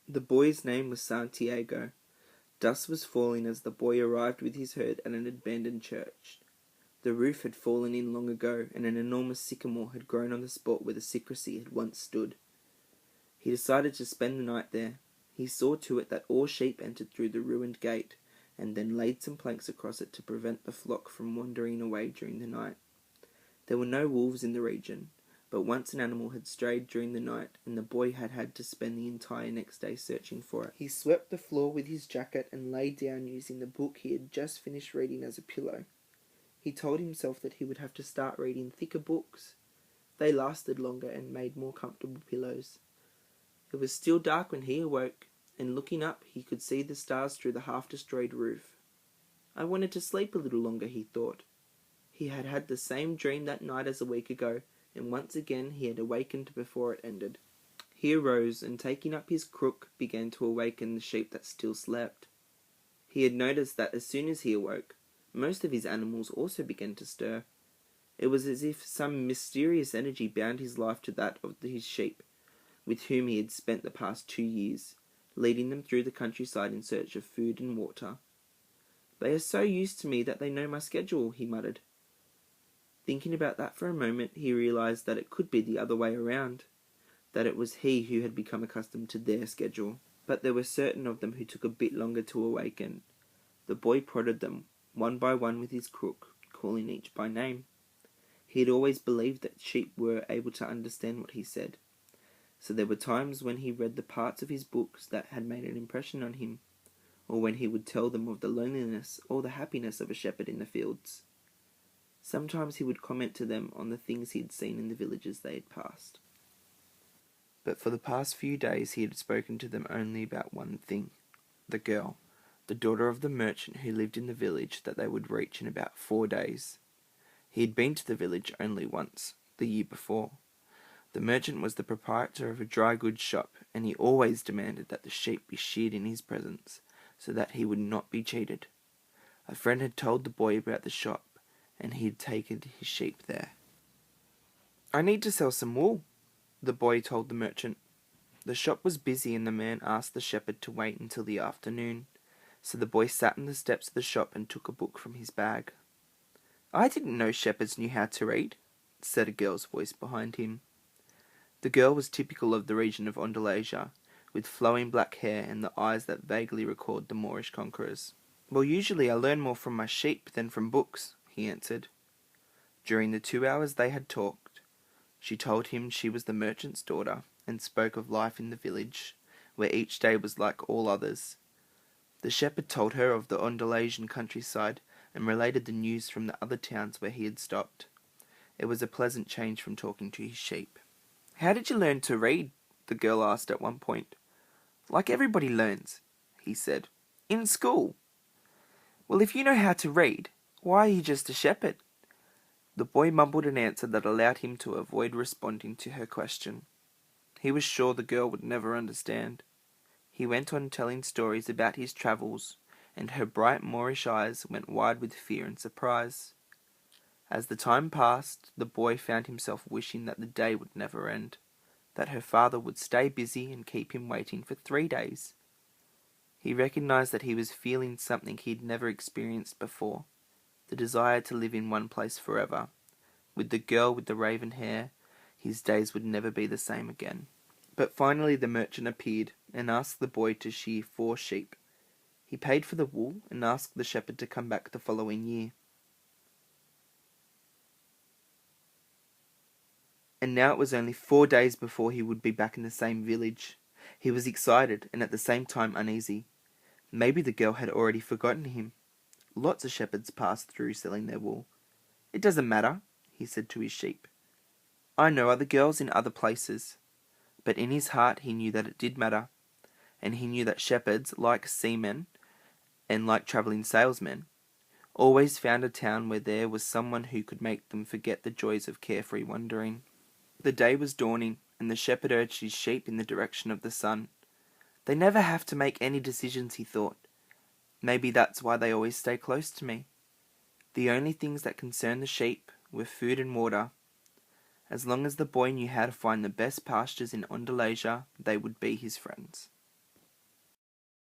The boy's name was Santiago. Dusk was falling as the boy arrived with his herd at an abandoned church. The roof had fallen in long ago, and an enormous sycamore had grown on the spot where the sacristy had once stood. He decided to spend the night there. He saw to it that all sheep entered through the ruined gate, and then laid some planks across it to prevent the flock from wandering away during the night. There were no wolves in the region, but once an animal had strayed during the night, and the boy had had to spend the entire next day searching for it. He swept the floor with his jacket and lay down using the book he had just finished reading as a pillow. He told himself that he would have to start reading thicker books. They lasted longer and made more comfortable pillows. It was still dark when he awoke, and looking up he could see the stars through the half-destroyed roof. I wanted to sleep a little longer, he thought. He had had the same dream that night as a week ago, and once again he had awakened before it ended. He arose, and taking up his crook, began to awaken the sheep that still slept. He had noticed that as soon as he awoke, most of his animals also began to stir. It was as if some mysterious energy bound his life to that of his sheep, with whom he had spent the past 2 years, leading them through the countryside in search of food and water. "They are so used to me that they know my schedule," he muttered. Thinking about that for a moment, he realized that it could be the other way around, that it was he who had become accustomed to their schedule. But there were certain of them who took a bit longer to awaken. The boy prodded them, one by one with his crook, calling each by name. He had always believed that sheep were able to understand what he said, so there were times when he read the parts of his books that had made an impression on him, or when he would tell them of the loneliness or the happiness of a shepherd in the fields. Sometimes he would comment to them on the things he had seen in the villages they had passed. But for the past few days he had spoken to them only about one thing: the girl, the daughter of the merchant who lived in the village that they would reach in about 4 days. He had been to the village only once, the year before. The merchant was the proprietor of a dry goods shop, and he always demanded that the sheep be sheared in his presence, so that he would not be cheated. A friend had told the boy about the shop, and he had taken his sheep there. "I need to sell some wool," the boy told the merchant. The shop was busy, and the man asked the shepherd to wait until the afternoon, so the boy sat on the steps of the shop and took a book from his bag. "I didn't know shepherds knew how to read," said a girl's voice behind him. The girl was typical of the region of Andalusia, with flowing black hair and the eyes that vaguely recalled the Moorish conquerors. "Well, usually I learn more from my sheep than from books," he answered. During the 2 hours they had talked, she told him she was the merchant's daughter, and spoke of life in the village, where each day was like all others. The shepherd told her of the Andalusian countryside, and related the news from the other towns where he had stopped. It was a pleasant change from talking to his sheep. "How did you learn to read?" the girl asked at one point. "Like everybody learns," he said. "In school." "Well, if you know how to read, why are you just a shepherd?" The boy mumbled an answer that allowed him to avoid responding to her question. He was sure the girl would never understand. He went on telling stories about his travels, and her bright Moorish eyes went wide with fear and surprise. As the time passed, the boy found himself wishing that the day would never end, that her father would stay busy and keep him waiting for 3 days. He recognized that he was feeling something he had never experienced before, the desire to live in one place forever. With the girl with the raven hair, his days would never be the same again. But finally the merchant appeared, and asked the boy to shear 4 sheep. He paid for the wool, and asked the shepherd to come back the following year. And now it was only 4 days before he would be back in the same village. He was excited, and at the same time uneasy. Maybe the girl had already forgotten him. Lots of shepherds passed through selling their wool. "It doesn't matter," he said to his sheep. "I know other girls in other places." But in his heart he knew that it did matter, and he knew that shepherds, like seamen, and like travelling salesmen, always found a town where there was someone who could make them forget the joys of carefree wandering. The day was dawning, and the shepherd urged his sheep in the direction of the sun. "They never have to make any decisions," he thought. "Maybe that's why they always stay close to me." The only things that concerned the sheep were food and water. As long as the boy knew how to find the best pastures in Andalusia, they would be his friends.